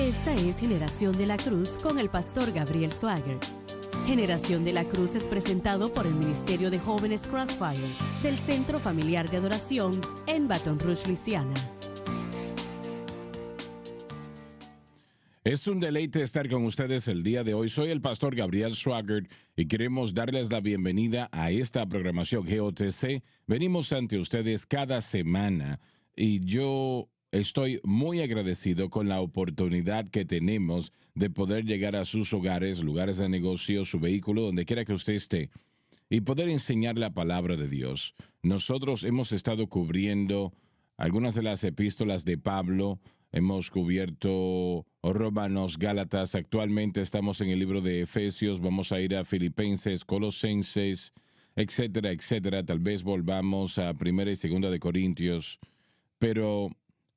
Esta es Generación de la Cruz con el pastor Gabriel Swagger. Generación de la Cruz es presentado por el Ministerio de Jóvenes Crossfire del Centro Familiar de Adoración en Baton Rouge, Luisiana. Es un deleite estar con ustedes el día de hoy. Soy el pastor Gabriel Swagger y queremos darles la bienvenida a esta programación GOTC. Venimos ante ustedes cada semana y yo estoy muy agradecido con la oportunidad que tenemos de poder llegar a sus hogares, lugares de negocio, su vehículo, donde quiera que usted esté, y poder enseñar la palabra de Dios. Nosotros hemos estado cubriendo algunas de las epístolas de Pablo. Hemos cubierto Romanos, Gálatas. Actualmente estamos en el libro de Efesios. Vamos a ir a Filipenses, Colosenses, etcétera, etcétera. Tal vez volvamos a Primera y Segunda de Corintios. Pero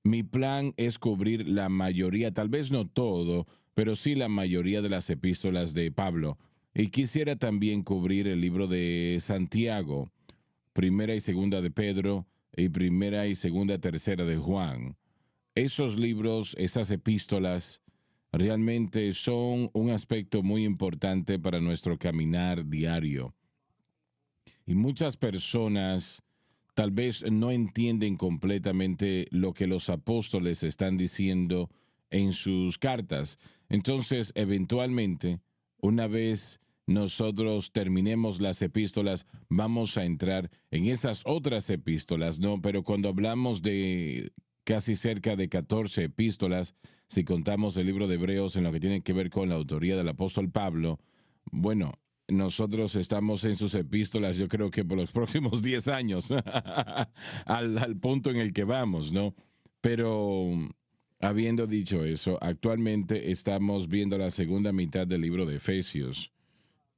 mi plan es cubrir la mayoría, tal vez no todo, pero sí la mayoría de las epístolas de Pablo. Y quisiera también cubrir el libro de Santiago, Primera y Segunda de Pedro y Primera y Segunda, Tercera de Juan. Esos libros, esas epístolas, realmente son un aspecto muy importante para nuestro caminar diario. Y muchas personas tal vez no entienden completamente lo que los apóstoles están diciendo en sus cartas. Entonces, eventualmente, una vez nosotros terminemos las epístolas, vamos a entrar en esas otras epístolas, ¿no? Pero cuando hablamos de casi cerca de 14 epístolas, si contamos el libro de Hebreos en lo que tiene que ver con la autoría del apóstol Pablo, bueno, nosotros estamos en sus epístolas, yo creo que por los próximos 10 años, al punto en el que vamos, ¿no? Pero habiendo dicho eso, actualmente estamos viendo la segunda mitad del libro de Efesios,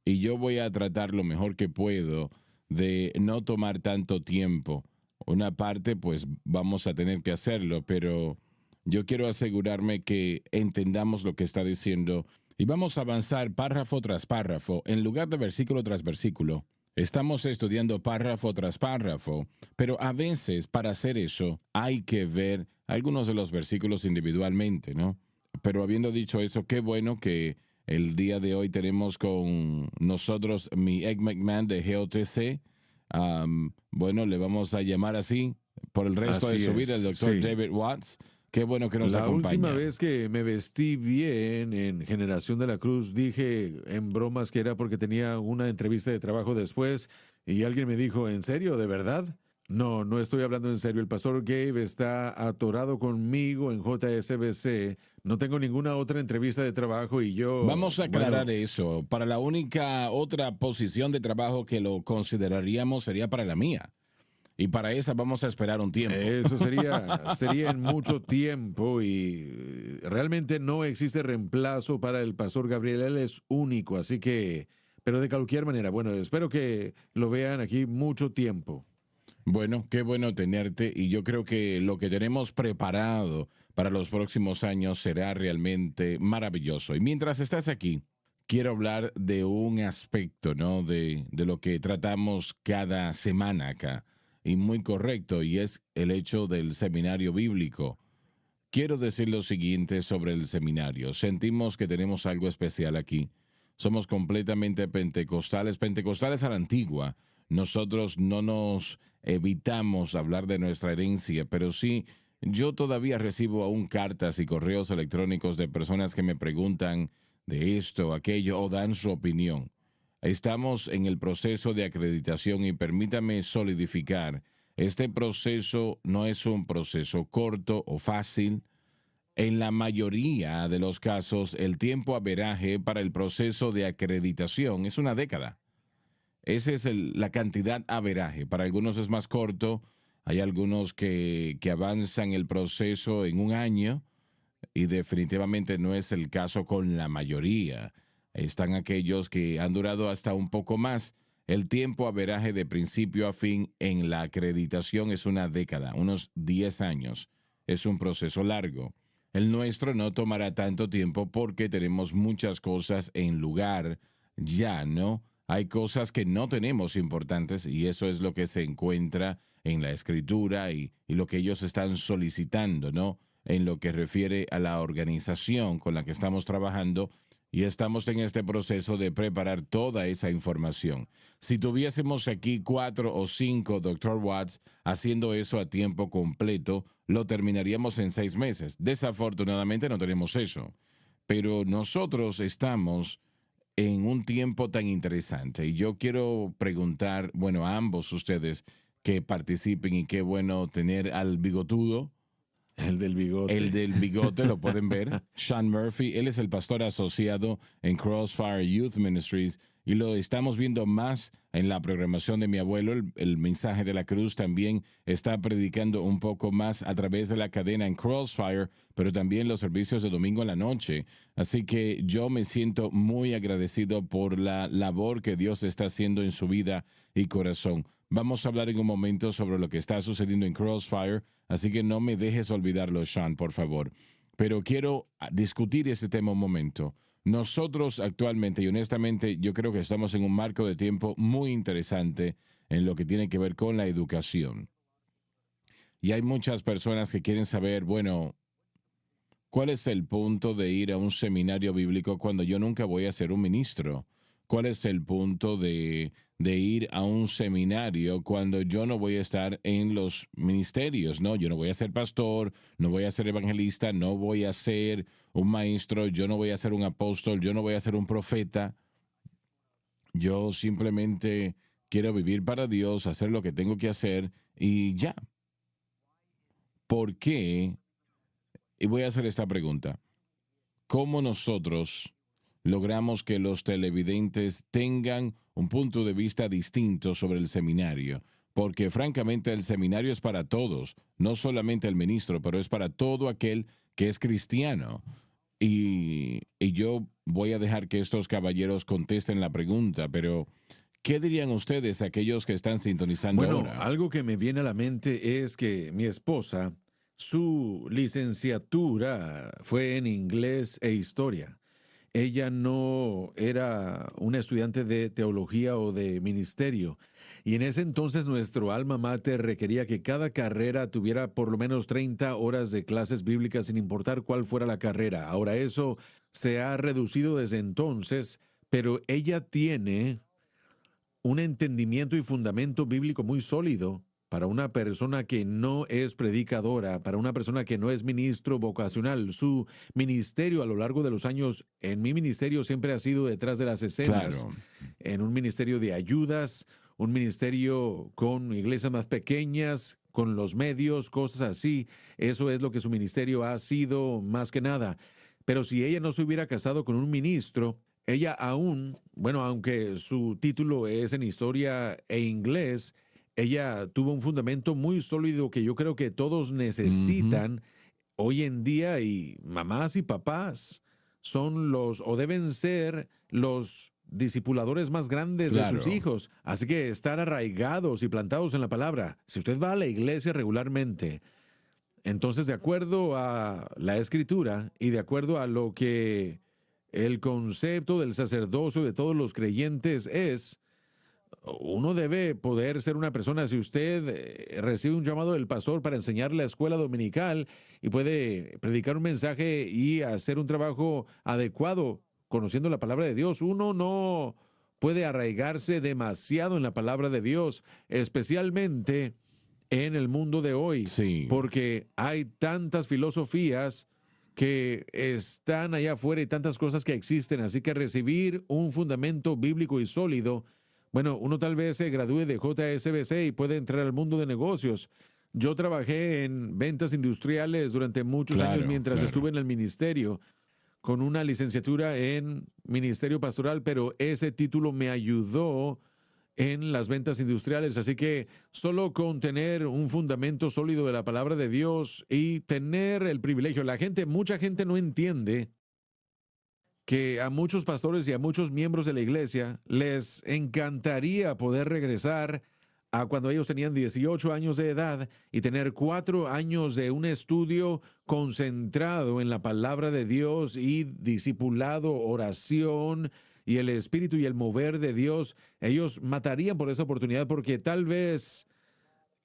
y yo voy a tratar lo mejor que puedo de no tomar tanto tiempo. Una parte, pues vamos a tener que hacerlo, pero yo quiero asegurarme que entendamos lo que está diciendo y vamos a avanzar párrafo tras párrafo, en lugar de versículo tras versículo. Estamos estudiando párrafo tras párrafo, pero a veces para hacer eso hay que ver algunos de los versículos individualmente, ¿no? Pero habiendo dicho eso, qué bueno que el día de hoy tenemos con nosotros mi Egg McMahon de GOTC. Bueno, le vamos a llamar así por el resto de su vida, el doctor sí. David Watts. Qué bueno que nos acompaña. La última vez que me vestí bien en Generación de la Cruz, dije en bromas que era porque tenía una entrevista de trabajo después y alguien me dijo, ¿en serio? ¿De verdad? No, no estoy hablando en serio. El pastor Gabe está atorado conmigo en JSBC. No tengo ninguna otra entrevista de trabajo y yo... Vamos a aclarar eso. Para la única otra posición de trabajo que lo consideraríamos sería para la mía. Y para esa vamos a esperar un tiempo. Eso sería en mucho tiempo y realmente no existe reemplazo para el pastor Gabriel. Él es único, así que... Pero de cualquier manera, bueno, espero que lo vean aquí mucho tiempo. Bueno, qué bueno tenerte y yo creo que lo que tenemos preparado para los próximos años será realmente maravilloso. Y mientras estás aquí, quiero hablar de un aspecto, ¿no? De lo que tratamos cada semana acá, y muy correcto, y es el hecho del seminario bíblico. Quiero decir lo siguiente sobre el seminario. Sentimos que tenemos algo especial aquí. Somos completamente pentecostales a la antigua. Nosotros no nos evitamos hablar de nuestra herencia, pero sí, yo todavía recibo aún cartas y correos electrónicos de personas que me preguntan de esto, aquello, o dan su opinión. Estamos en el proceso de acreditación y permítame solidificar, este proceso no es un proceso corto o fácil. En la mayoría de los casos, el tiempo averaje para el proceso de acreditación es una década. Esa es la cantidad averaje. Para algunos es más corto. Hay algunos que avanzan el proceso en un año y definitivamente no es el caso con la mayoría. Están aquellos que han durado hasta un poco más. El tiempo averaje de principio a fin en la acreditación es una década, unos 10 años. Es un proceso largo. El nuestro no tomará tanto tiempo porque tenemos muchas cosas en lugar ya, ¿no? Hay cosas que no tenemos importantes y eso es lo que se encuentra en la Escritura y lo que ellos están solicitando, ¿no? en lo que refiere a la organización con la que estamos trabajando y estamos en este proceso de preparar toda esa información. Si tuviésemos aquí 4 o 5 Dr. Watts haciendo eso a tiempo completo, lo terminaríamos en 6 meses. Desafortunadamente no tenemos eso. Pero nosotros estamos en un tiempo tan interesante y yo quiero preguntar, bueno, a ambos ustedes que participen y qué bueno tener al bigotudo. El del bigote. El del bigote, lo pueden ver. Sean Murphy, él es el pastor asociado en Crossfire Youth Ministries y lo estamos viendo más en la programación de mi abuelo. El mensaje de la cruz también está predicando un poco más a través de la cadena en Crossfire, pero también los servicios de domingo en la noche. Así que yo me siento muy agradecido por la labor que Dios está haciendo en su vida y corazón. Vamos a hablar en un momento sobre lo que está sucediendo en Crossfire, así que no me dejes olvidarlo, Sean, por favor. Pero quiero discutir este tema un momento. Nosotros actualmente, y honestamente, yo creo que estamos en un marco de tiempo muy interesante en lo que tiene que ver con la educación. Y hay muchas personas que quieren saber, bueno, ¿cuál es el punto de ir a un seminario bíblico cuando yo nunca voy a ser un ministro? ¿Cuál es el punto de ir a un seminario cuando yo no voy a estar en los ministerios? ¿No? Yo no voy a ser pastor, no voy a ser evangelista, no voy a ser un maestro, yo no voy a ser un apóstol, yo no voy a ser un profeta. Yo simplemente quiero vivir para Dios, hacer lo que tengo que hacer y ya. ¿Por qué? Y voy a hacer esta pregunta. ¿Cómo nosotros logramos que los televidentes tengan un punto de vista distinto sobre el seminario? Porque francamente el seminario es para todos, no solamente el ministro, pero es para todo aquel que es cristiano. Y yo voy a dejar que estos caballeros contesten la pregunta, pero ¿qué dirían ustedes, aquellos que están sintonizando ahora? Bueno, algo que me viene a la mente es que mi esposa, su licenciatura fue en inglés e historia. Ella no era una estudiante de teología o de ministerio. Y en ese entonces nuestro alma mater requería que cada carrera tuviera por lo menos 30 horas de clases bíblicas sin importar cuál fuera la carrera. Ahora eso se ha reducido desde entonces, pero ella tiene un entendimiento y fundamento bíblico muy sólido para una persona que no es predicadora, para una persona que no es ministro vocacional. Su ministerio a lo largo de los años, en mi ministerio siempre ha sido detrás de las escenas, Claro. en un ministerio de ayudas, un ministerio con iglesias más pequeñas, con los medios, cosas así. Eso es lo que su ministerio ha sido más que nada. Pero si ella no se hubiera casado con un ministro, ella aún, bueno, aunque su título es en historia e inglés, ella tuvo un fundamento muy sólido que yo creo que todos necesitan hoy en día, y mamás y papás son los, o deben ser los discipuladores más grandes de sus Claro. hijos. Así que estar arraigados y plantados en la palabra. Si usted va a la iglesia regularmente, entonces de acuerdo a la escritura y de acuerdo a lo que el concepto del sacerdocio de todos los creyentes es, uno debe poder ser una persona. Si usted recibe un llamado del pastor para enseñar la escuela dominical y puede predicar un mensaje y hacer un trabajo adecuado conociendo la palabra de Dios, uno no puede arraigarse demasiado en la palabra de Dios, especialmente en el mundo de hoy, Sí. porque hay tantas filosofías que están allá afuera y tantas cosas que existen, así que recibir un fundamento bíblico y sólido. Bueno, uno tal vez se gradúe de JSBC y puede entrar al mundo de negocios. Yo trabajé en ventas industriales durante muchos Claro, años mientras claro. estuve en el ministerio, con una licenciatura en ministerio pastoral, pero ese título me ayudó en las ventas industriales. Así que solo con tener un fundamento sólido de la palabra de Dios y tener el privilegio, mucha gente no entiende que a muchos pastores y a muchos miembros de la iglesia les encantaría poder regresar a cuando ellos tenían 18 años de edad y tener 4 años de un estudio concentrado en la palabra de Dios y discipulado, oración y el espíritu y el mover de Dios. Ellos matarían por esa oportunidad porque tal vez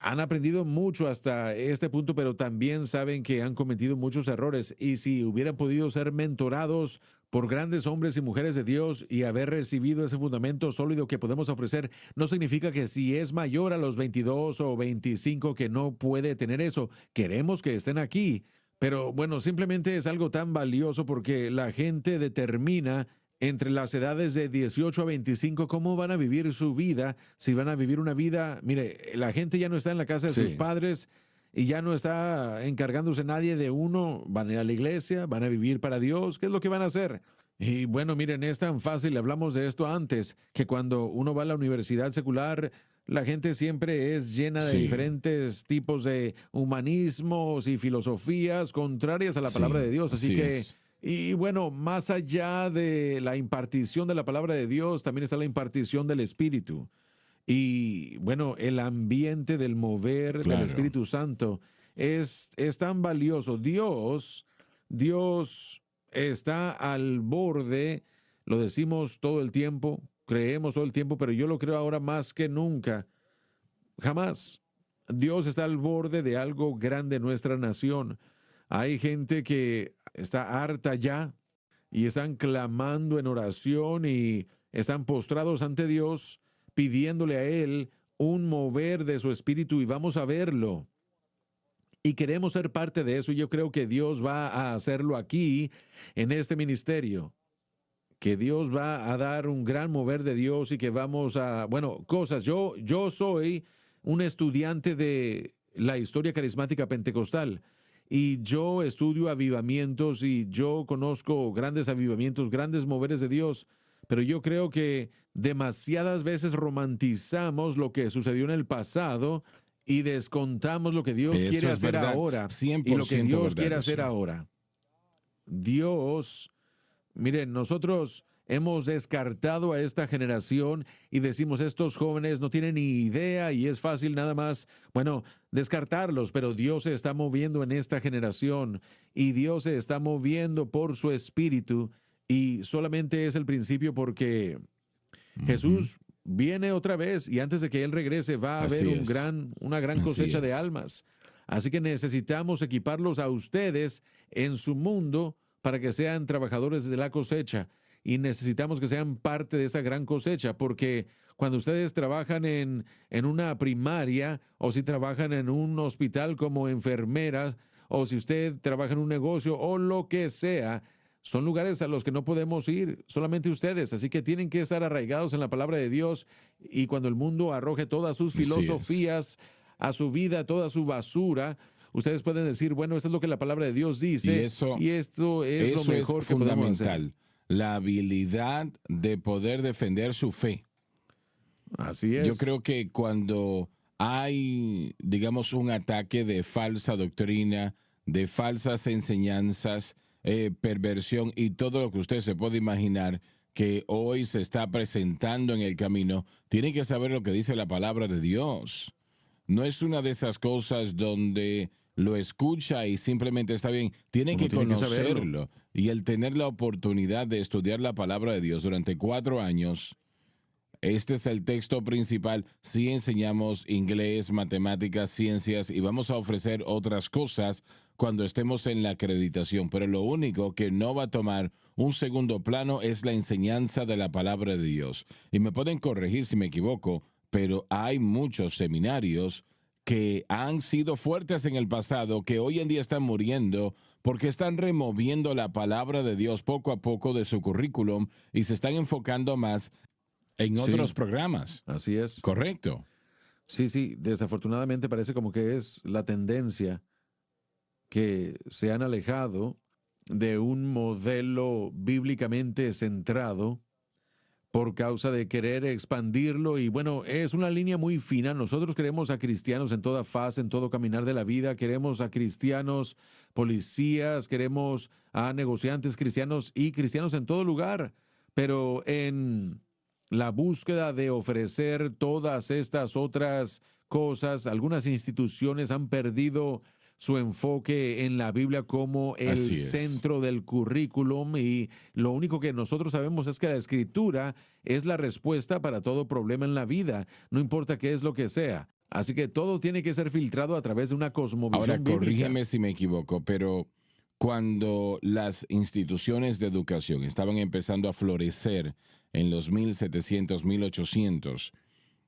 han aprendido mucho hasta este punto, pero también saben que han cometido muchos errores. Y si hubieran podido ser mentorados por grandes hombres y mujeres de Dios y haber recibido ese fundamento sólido que podemos ofrecer, no significa que si es mayor a los 22 o 25 que no puede tener eso. Queremos que estén aquí. Pero bueno, simplemente es algo tan valioso porque la gente determina entre las edades de 18 a 25 cómo van a vivir su vida, si van a vivir una vida. Mire, la gente ya no está en la casa de sus padres y ya no está encargándose nadie de uno. Van a ir a la iglesia, van a vivir para Dios. ¿Qué es lo que van a hacer? Y bueno, miren, es tan fácil, hablamos de esto antes, que cuando uno va a la universidad secular, la gente siempre es llena de diferentes tipos de humanismos y filosofías contrarias a la palabra de Dios. Así que, y bueno, más allá de la impartición de la palabra de Dios, también está la impartición del Espíritu. Y bueno, el ambiente del mover del Espíritu Santo es tan valioso. Dios está al borde, lo decimos todo el tiempo, creemos todo el tiempo, pero yo lo creo ahora más que nunca. Jamás. Dios está al borde de algo grande en nuestra nación. Hay gente que está harta ya y están clamando en oración y están postrados ante Dios, pidiéndole a Él un mover de su espíritu, y vamos a verlo. Y queremos ser parte de eso. Yo creo que Dios va a hacerlo aquí, en este ministerio. Que Dios va a dar un gran mover de Dios y que vamos a, bueno, cosas. Yo soy un estudiante de la historia carismática pentecostal y yo estudio avivamientos y yo conozco grandes avivamientos, grandes moveres de Dios, pero yo creo que demasiadas veces romantizamos lo que sucedió en el pasado y descontamos lo que Dios quiere hacer ahora y lo que Dios quiere hacer ahora. Dios, miren, nosotros hemos descartado a esta generación y decimos, estos jóvenes no tienen ni idea y es fácil nada más, bueno, descartarlos, pero Dios se está moviendo en esta generación y Dios se está moviendo por su espíritu y solamente es el principio porque Jesús viene otra vez y antes de que Él regrese va a haber una gran cosecha de almas. Así que necesitamos equiparlos a ustedes en su mundo para que sean trabajadores de la cosecha. Y necesitamos que sean parte de esta gran cosecha, porque cuando ustedes trabajan en una primaria o si trabajan en un hospital como enfermeras o si usted trabaja en un negocio o lo que sea, son lugares a los que no podemos ir, solamente ustedes. Así que tienen que estar arraigados en la palabra de Dios y cuando el mundo arroje todas sus filosofías a su vida, toda su basura, ustedes pueden decir, bueno, esto es lo que la palabra de Dios dice y esto es lo mejor que podemos hacer. La habilidad de poder defender su fe. Así es. Yo creo que cuando hay, digamos, un ataque de falsa doctrina, de falsas enseñanzas, perversión y todo lo que usted se puede imaginar que hoy se está presentando en el camino, tiene que saber lo que dice la palabra de Dios. No es una de esas cosas donde lo escucha y simplemente está bien. Tiene que conocerlo. Y el tener la oportunidad de estudiar la palabra de Dios durante 4 años, este es el texto principal. Sí enseñamos inglés, matemáticas, ciencias y vamos a ofrecer otras cosas cuando estemos en la acreditación. Pero lo único que no va a tomar un segundo plano es la enseñanza de la palabra de Dios. Y me pueden corregir si me equivoco, pero hay muchos seminarios que han sido fuertes en el pasado, que hoy en día están muriendo porque están removiendo la palabra de Dios poco a poco de su currículum y se están enfocando más en otros programas. Así es. Correcto. Sí, desafortunadamente parece como que es la tendencia que se han alejado de un modelo bíblicamente centrado por causa de querer expandirlo. Y bueno, es una línea muy fina. Nosotros queremos a cristianos en toda fase, en todo caminar de la vida. Queremos a cristianos policías, queremos a negociantes cristianos y cristianos en todo lugar. Pero en la búsqueda de ofrecer todas estas otras cosas, algunas instituciones han perdido su enfoque en la Biblia como el centro del currículum y lo único que nosotros sabemos es que la Escritura es la respuesta para todo problema en la vida, no importa qué es lo que sea. Así que todo tiene que ser filtrado a través de una cosmovisión Ahora, bíblica. corrígeme si me equivoco, pero cuando las instituciones de educación estaban empezando a florecer en los 1700, 1800,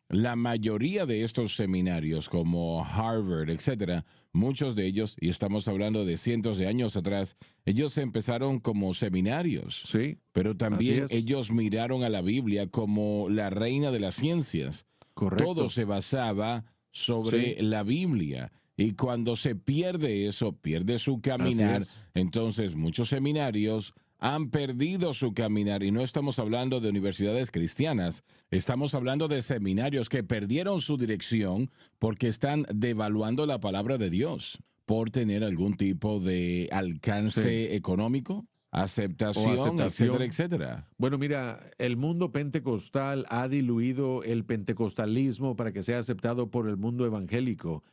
la mayoría de estos seminarios como Harvard, etcétera, muchos de ellos, y estamos hablando de cientos de años atrás, ellos empezaron como seminarios. Sí, Pero también así es. ellos miraron a la Biblia como la reina de las ciencias. Correcto. Todo se basaba sobre la Biblia. Y cuando se pierde eso, pierde su caminar. Así es. Entonces, muchos seminarios han perdido su caminar. Y no estamos hablando de universidades cristianas. Estamos hablando de seminarios que perdieron su dirección porque están devaluando la palabra de Dios por tener algún tipo de alcance económico, aceptación, etcétera, etcétera. Bueno, mira, el mundo pentecostal ha diluido el pentecostalismo para que sea aceptado por el mundo evangélico.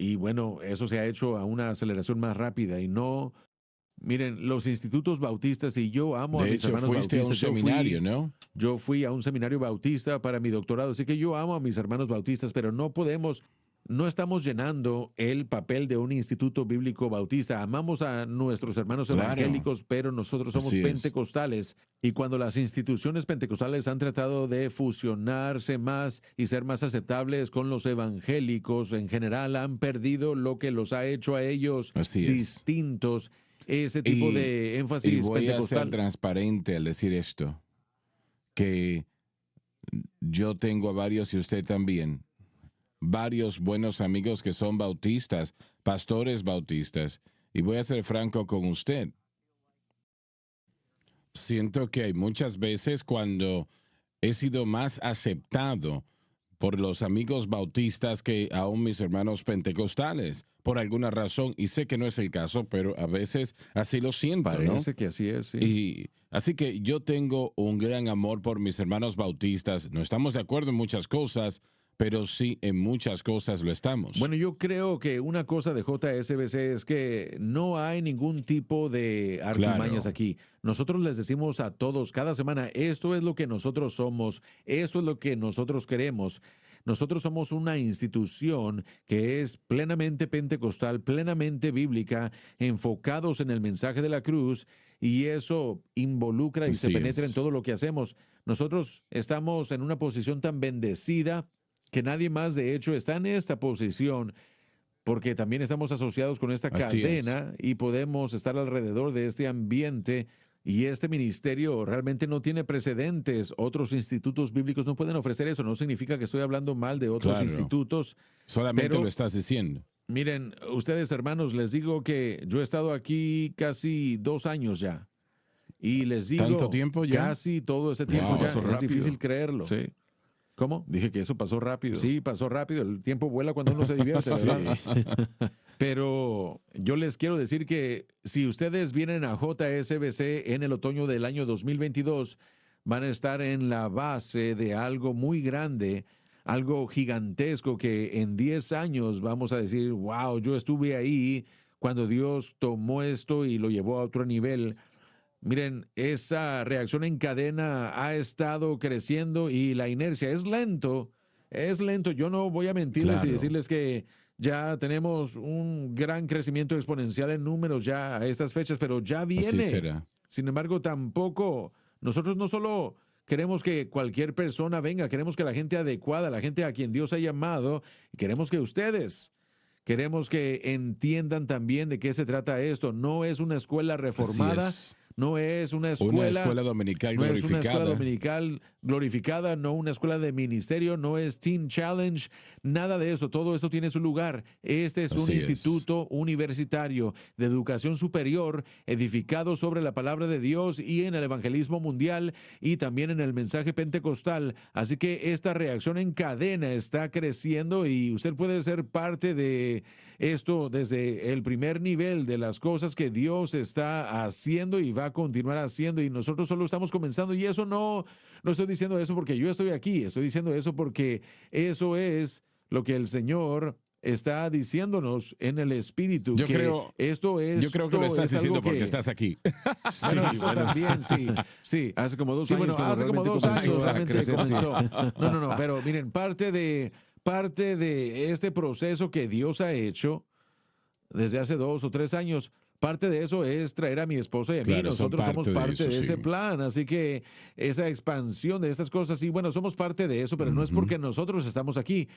Y bueno, eso se ha hecho a una aceleración más rápida y no... Miren, los institutos bautistas, y yo amo a De mis hecho, hermanos fuiste bautistas. a un seminario, ¿no? Yo fui a un seminario bautista para mi doctorado, así que yo amo a mis hermanos bautistas, pero no estamos llenando el papel de un instituto bíblico bautista. Amamos a nuestros hermanos Claro. evangélicos, pero nosotros somos Así es. pentecostales. Y cuando las instituciones pentecostales han tratado de fusionarse más y ser más aceptables con los evangélicos, en general han perdido lo que los ha hecho a ellos Así es. distintos. Ese tipo de Y énfasis voy a ser pentecostal. transparente al decir esto, que yo tengo a varios, y usted también, varios buenos amigos que son bautistas, pastores bautistas, y voy a ser franco con usted. Siento que hay muchas veces cuando he sido más aceptado por los amigos bautistas que aún mis hermanos pentecostales, por alguna razón, y sé que no es el caso, pero a veces así lo siento, ¿no? Parece que así es, sí. Y así que yo tengo un gran amor por mis hermanos bautistas. No estamos de acuerdo en muchas cosas, pero sí en muchas cosas lo estamos. Bueno, yo creo que una cosa de JSBC es que no hay ningún tipo de artimañas Claro. aquí. Nosotros les decimos a todos cada semana, esto es lo que nosotros somos, esto es lo que nosotros queremos. Nosotros somos una institución que es plenamente pentecostal, plenamente bíblica, enfocados en el mensaje de la cruz, y eso involucra y se Así penetra es. en todo lo que hacemos. Nosotros estamos en una posición tan bendecida que nadie más, de hecho, está en esta posición, porque también estamos asociados con esta Así cadena y podemos estar alrededor de este ambiente. Y este ministerio realmente no tiene precedentes. Otros institutos bíblicos no pueden ofrecer eso. No significa que estoy hablando mal de otros Claro. institutos. Solamente pero- lo estás diciendo. Miren, ustedes hermanos, les digo que yo he estado aquí casi 2 años ya. Y les digo, ¿Tanto tiempo ya? casi todo ese tiempo Wow, ya. pasó Es rápido. difícil creerlo. Sí. ¿Cómo? Dije que eso pasó rápido. Sí, pasó rápido. El tiempo vuela cuando uno se divierte, ¿verdad? Pero yo les quiero decir que si ustedes vienen a JSBC en el otoño del año 2022, van a estar en la base de algo muy grande, algo gigantesco que en 10 años vamos a decir, wow, yo estuve ahí cuando Dios tomó esto y lo llevó a otro nivel. Miren, esa reacción en cadena ha estado creciendo y la inercia es lento. Yo no voy a mentirles y Claro. decirles que ya tenemos un gran crecimiento exponencial en números ya a estas fechas, pero ya Así viene. será. Sin embargo, tampoco, nosotros no solo queremos que cualquier persona venga, queremos que la gente adecuada, la gente a quien Dios ha llamado, y queremos que ustedes, queremos que entiendan también de qué se trata esto. No es una escuela reformada, Así es. no es una Una escuela dominical no es una escuela glorificada. dominical glorificada, no una escuela de ministerio, no es Teen Challenge, nada de eso. Todo eso tiene su lugar. Este es un Así es. instituto universitario de educación superior edificado sobre la palabra de Dios y en el evangelismo mundial y también en el mensaje pentecostal. Así que esta reacción en cadena está creciendo y usted puede ser parte de esto desde el primer nivel de las cosas que Dios está haciendo y va a continuar haciendo, y nosotros solo estamos comenzando. Y eso no estoy diciendo eso porque yo estoy aquí, estoy diciendo eso porque eso es lo que el Señor está diciéndonos en el Espíritu. Yo que creo- esto es, Yo creo que lo estás es algo diciendo porque que- estás aquí. Bueno, eso también, sí, sí. Hace como 2 Sí, años. bueno, cuando hace como realmente 2 años comenzó a realmente crecer, sí. comenzó. No, pero miren, parte de parte de este proceso que Dios ha hecho desde hace 2 o 3 años. Parte de eso es traer a mi esposa y a mí. Claro, son Nosotros somos parte de parte eso, de ese sí. plan. Así que esa expansión de estas cosas, y bueno, somos parte de eso, pero no es Ujú. porque nosotros estamos aquí.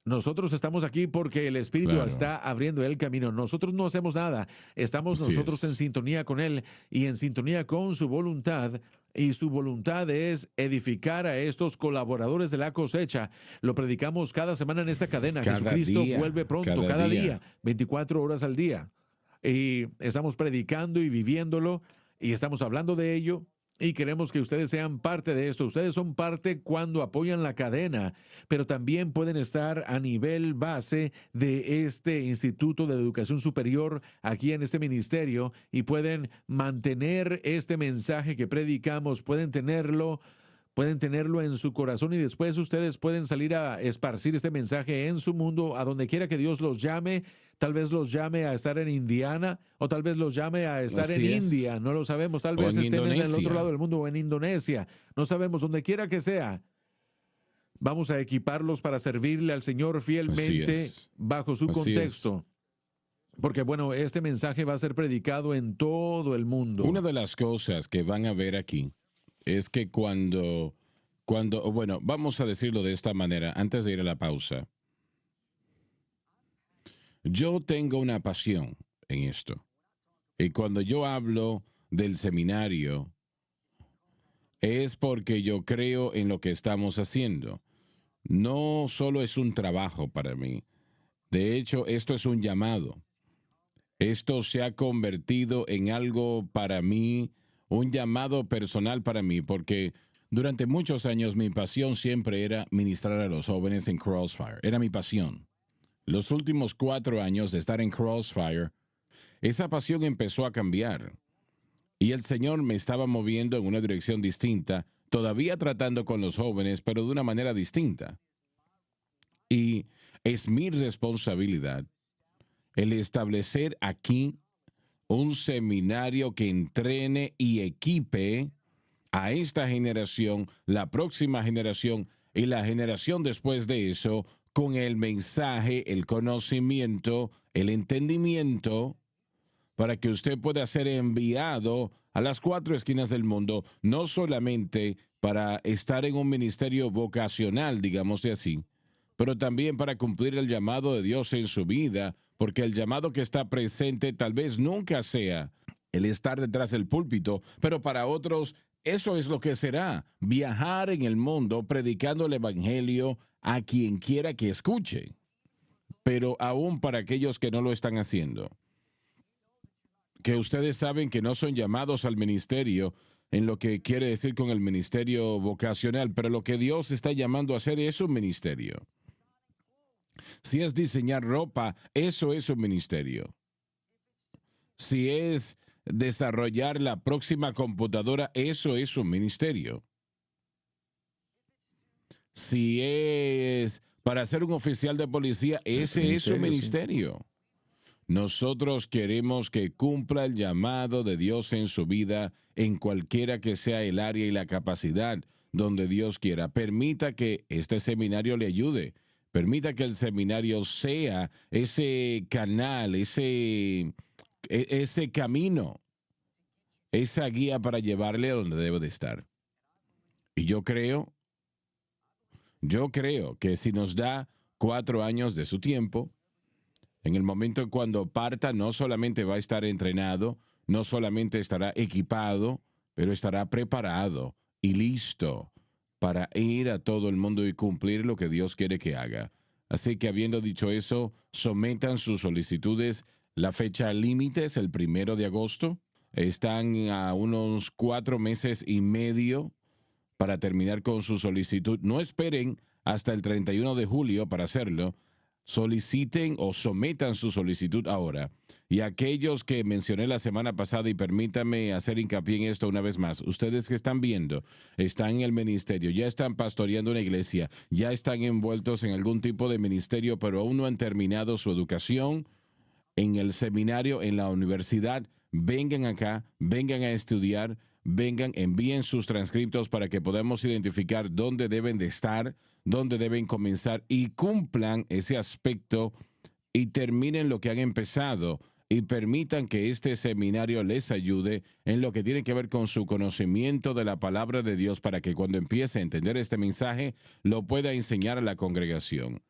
Nosotros estamos aquí porque el Espíritu Claro. está abriendo el camino. Nosotros no hacemos nada. Estamos Así nosotros en es. sintonía con Él y en sintonía con su voluntad. Y su voluntad es edificar a estos colaboradores de la cosecha. Lo predicamos cada semana en esta cadena. Cada Jesucristo día, vuelve pronto, cada cada día. día, 24 horas al día. Y estamos predicando y viviéndolo y estamos hablando de ello. Y queremos que ustedes sean parte de esto. Ustedes son parte cuando apoyan la cadena, pero también pueden estar a nivel base de este Instituto de Educación Superior aquí en este ministerio y pueden mantener este mensaje que predicamos, pueden tenerlo en su corazón y después ustedes pueden salir a esparcir este mensaje en su mundo, a donde quiera que Dios los llame. Tal vez los llame a estar en Indiana o tal vez los llame a estar en Así es. India, no lo sabemos. Tal O vez en estén en el otro Indonesia. lado del mundo o en Indonesia, no sabemos, donde quiera que sea. Vamos a equiparlos para servirle al Señor Así fielmente es. bajo su Así es. contexto. Porque bueno, este mensaje va a ser predicado en todo el mundo. Una de las cosas que van a ver aquí es que bueno, vamos a decirlo de esta manera, antes de ir a la pausa. Yo tengo una pasión en esto. Y cuando yo hablo del seminario, es porque yo creo en lo que estamos haciendo. No solo es un trabajo para mí. De hecho, esto es un llamado. Esto se ha convertido en algo para mí, un llamado personal para mí, porque durante muchos años mi pasión siempre era ministrar a los jóvenes en Crossfire. Era mi pasión. Los últimos 4 años de estar en Crossfire, esa pasión empezó a cambiar. Y el Señor me estaba moviendo en una dirección distinta, todavía tratando con los jóvenes, pero de una manera distinta. Y es mi responsabilidad el establecer aquí un seminario que entrene y equipe a esta generación, la próxima generación y la generación después de eso, con el mensaje, el conocimiento, el entendimiento, para que usted pueda ser enviado a las 4 esquinas del mundo, no solamente para estar en un ministerio vocacional, digamos así, pero también para cumplir el llamado de Dios en su vida, porque el llamado que está presente tal vez nunca sea el estar detrás del púlpito, pero para otros eso es lo que será, viajar en el mundo predicando el evangelio a quien quiera que escuche, pero aún para aquellos que no lo están haciendo, que ustedes saben que no son llamados al ministerio en lo que quiere decir con el ministerio vocacional, pero lo que Dios está llamando a hacer es un ministerio. Si es diseñar ropa, eso es un ministerio. Si es desarrollar la próxima computadora, eso es un ministerio. Si es para ser un oficial de policía, ese es un ministerio. Nosotros queremos que cumpla el llamado de Dios en su vida, en cualquiera que sea el área y la capacidad donde Dios quiera. Permita que este seminario le ayude. Permita que el seminario sea ese canal, ese camino, esa guía para llevarle a donde debe de estar. Y yo creo que si nos da 4 años de su tiempo, en el momento cuando parta, no solamente va a estar entrenado, no solamente estará equipado, pero estará preparado y listo para ir a todo el mundo y cumplir lo que Dios quiere que haga. Así que habiendo dicho eso, sometan sus solicitudes. La fecha límite es el 1 de agosto. Están a unos 4 meses y medio para terminar con su solicitud. No esperen hasta el 31 de julio para hacerlo. Soliciten o sometan su solicitud ahora. Y aquellos que mencioné la semana pasada, y permítame hacer hincapié en esto una vez más, ustedes que están viendo, están en el ministerio, ya están pastoreando una iglesia, ya están envueltos en algún tipo de ministerio, pero aún no han terminado su educación en el seminario, en la universidad, vengan acá, vengan a estudiar, vengan, envíen sus transcriptos para que podamos identificar dónde deben de estar, dónde deben comenzar y cumplan ese aspecto y terminen lo que han empezado y permitan que este seminario les ayude en lo que tiene que ver con su conocimiento de la palabra de Dios para que cuando empiece a entender este mensaje lo pueda enseñar a la congregación.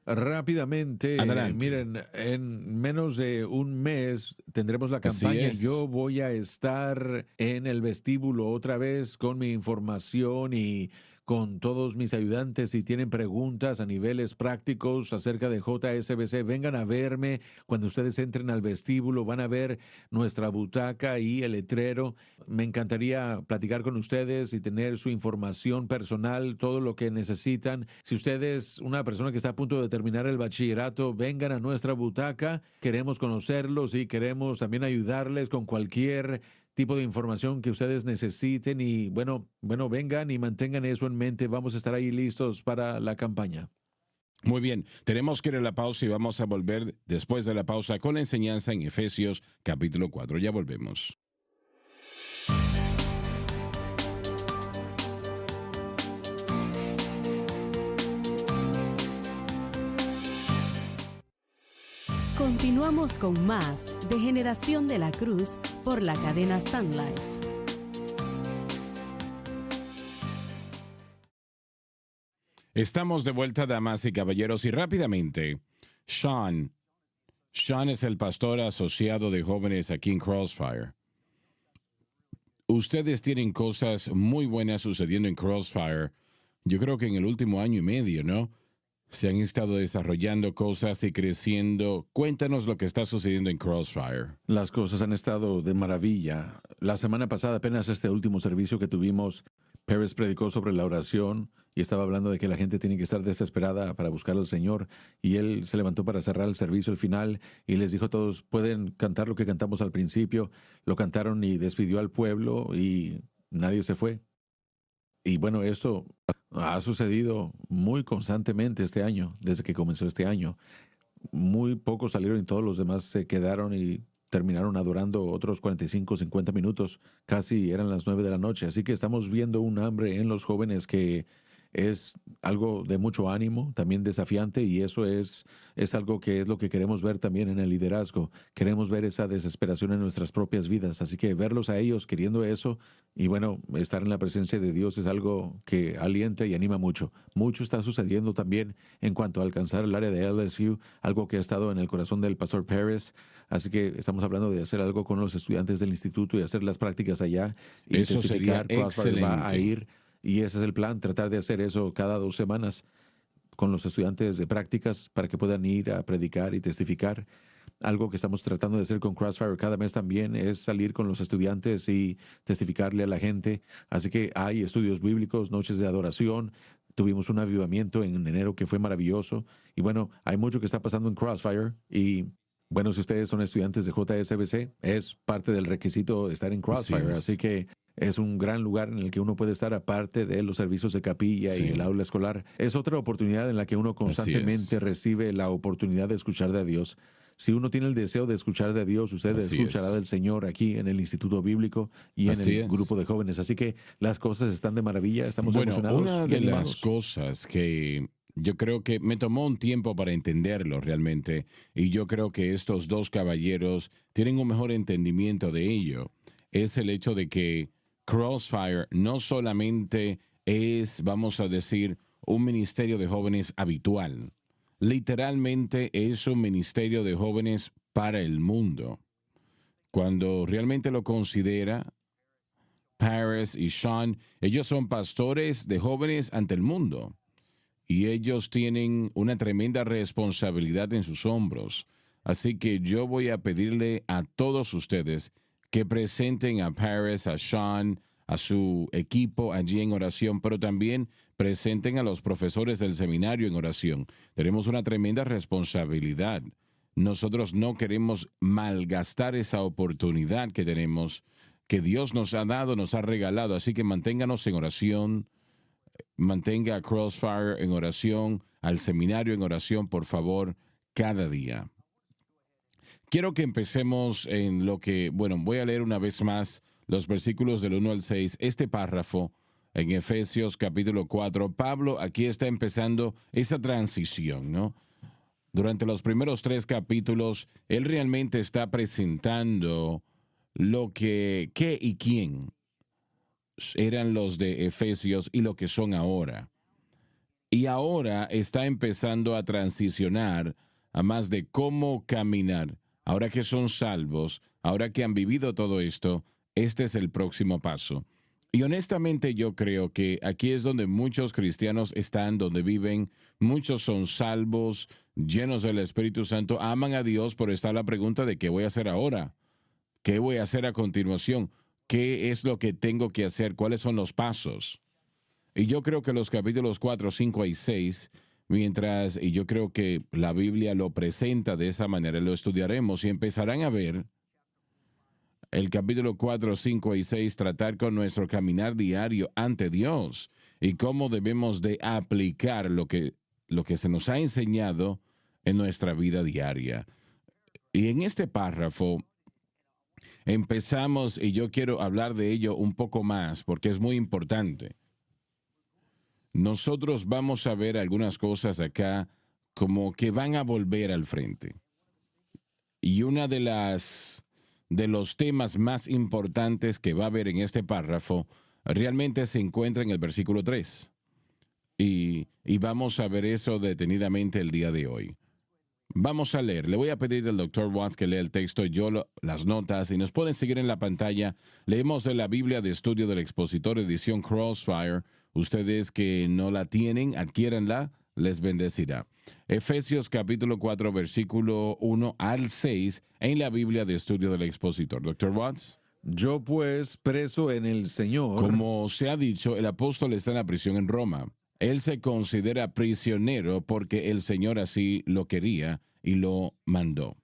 Rápidamente, Adelante. miren, en menos de un mes tendremos la campaña. es. Yo voy a estar en el vestíbulo otra vez con mi información y con todos mis ayudantes. Si tienen preguntas a niveles prácticos acerca de JSBC, vengan a verme. Cuando ustedes entren al vestíbulo van a ver nuestra butaca y el letrero. Me encantaría platicar con ustedes y tener su información personal, todo lo que necesitan. Si usted es una persona que está a punto de terminar el bachillerato, vengan a nuestra butaca. Queremos conocerlos y queremos también ayudarles con cualquier tipo de información que ustedes necesiten y bueno, vengan y mantengan eso en mente. Vamos a estar ahí listos para la campaña. Muy bien, tenemos que ir a la pausa y vamos a volver después de la pausa con la enseñanza en Efesios capítulo 4. Ya volvemos. Continuamos con más de Generación de la Cruz por la cadena Sun Life. Estamos de vuelta, damas y caballeros, y rápidamente, Sean es el pastor asociado de jóvenes aquí en Crossfire. Ustedes tienen cosas muy buenas sucediendo en Crossfire. Yo creo que en el último año y medio, ¿no? Se han estado desarrollando cosas y creciendo. Cuéntanos lo que está sucediendo en Crossfire. Las cosas han estado de maravilla. La semana pasada, apenas este último servicio que tuvimos, Pérez predicó sobre la oración y estaba hablando de que la gente tiene que estar desesperada para buscar al Señor. Y él se levantó para cerrar el servicio al final y les dijo a todos, pueden cantar lo que cantamos al principio. Lo cantaron y despidió al pueblo y nadie se fue. Y bueno, esto ha sucedido muy constantemente este año, desde que comenzó este año. Muy pocos salieron y todos los demás se quedaron y terminaron adorando otros 45, 50 minutos. Casi eran las 9 de la noche. Así que estamos viendo un hambre en los jóvenes que es algo de mucho ánimo, también desafiante, y eso es algo que es lo que queremos ver también en el liderazgo. Queremos ver esa desesperación en nuestras propias vidas, así que verlos a ellos queriendo eso y bueno, estar en la presencia de Dios es algo que alienta y anima mucho. Mucho está sucediendo también en cuanto a alcanzar el área de LSU, algo que ha estado en el corazón del pastor Pérez, así que estamos hablando de hacer algo con los estudiantes del instituto y hacer las prácticas allá y Eso sería testificar. Crossfire va a excelente. ir. Y ese es el plan, tratar de hacer eso cada 2 semanas con los estudiantes de prácticas para que puedan ir a predicar y testificar. Algo que estamos tratando de hacer con Crossfire cada mes también es salir con los estudiantes y testificarle a la gente. Así que hay estudios bíblicos, noches de adoración. Tuvimos un avivamiento en enero que fue maravilloso. Y bueno, hay mucho que está pasando en Crossfire. Y bueno, si ustedes son estudiantes de JSBC, es parte del requisito estar en Crossfire. Así que es un gran lugar en el que uno puede estar aparte de los servicios de capilla y el aula escolar. Es otra oportunidad en la que uno constantemente recibe la oportunidad de escuchar de Dios. Si uno tiene el deseo de escuchar de Dios, usted escuchará del Señor aquí en el Instituto Bíblico y en el grupo de jóvenes. Así que las cosas están de maravilla, estamos emocionados. Una de las cosas que yo creo que me tomó un tiempo para entenderlo realmente, y yo creo que estos dos caballeros tienen un mejor entendimiento de ello, es el hecho de que Crossfire no solamente es, vamos a decir, un ministerio de jóvenes habitual. Literalmente es un ministerio de jóvenes para el mundo. Cuando realmente lo considera, Paris y Sean, ellos son pastores de jóvenes ante el mundo. Y ellos tienen una tremenda responsabilidad en sus hombros. Así que yo voy a pedirle a todos ustedes que presenten a Paris, a Sean, a su equipo allí en oración, pero también presenten a los profesores del seminario en oración. Tenemos una tremenda responsabilidad. Nosotros no queremos malgastar esa oportunidad que tenemos, que Dios nos ha dado, nos ha regalado. Así que manténganos en oración, mantenga a Crossfire en oración, al seminario en oración, por favor, cada día. Quiero que empecemos en lo que, bueno, voy a leer una vez más los versículos del 1 al 6, este párrafo en Efesios capítulo 4, Pablo aquí está empezando esa transición, ¿no? Durante los primeros 3 capítulos, él realmente está presentando lo que, qué y quién eran los de Efesios y lo que son ahora. Y ahora está empezando a transicionar a más de cómo caminar. Ahora que son salvos, ahora que han vivido todo esto, este es el próximo paso. Y honestamente yo creo que aquí es donde muchos cristianos están, donde viven, muchos son salvos, llenos del Espíritu Santo, aman a Dios, pero está la pregunta de qué voy a hacer ahora, qué voy a hacer a continuación, qué es lo que tengo que hacer, cuáles son los pasos. Y yo creo que los capítulos 4, 5 y 6, y yo creo que la Biblia lo presenta de esa manera, lo estudiaremos y empezarán a ver el capítulo 4, 5 y 6, tratar con nuestro caminar diario ante Dios y cómo debemos de aplicar lo que se nos ha enseñado en nuestra vida diaria. Y en este párrafo empezamos, y yo quiero hablar de ello un poco más porque es muy importante. Nosotros vamos a ver algunas cosas acá como que van a volver al frente. Y una de los temas más importantes que va a haber en este párrafo realmente se encuentra en el versículo 3. Y vamos a ver eso detenidamente el día de hoy. Vamos a leer. Le voy a pedir al Dr. Watts que lea el texto, las notas, y nos pueden seguir en la pantalla. Leemos de la Biblia de Estudio del Expositor, edición Crossfire. Ustedes que no la tienen, adquiéranla, les bendecirá. Efesios capítulo 4, versículo 1 al 6, en la Biblia de Estudio del Expositor. Dr. Watts. Yo pues, preso en el Señor. Como se ha dicho, el apóstol está en la prisión en Roma. Él se considera prisionero porque el Señor así lo quería y lo mandó.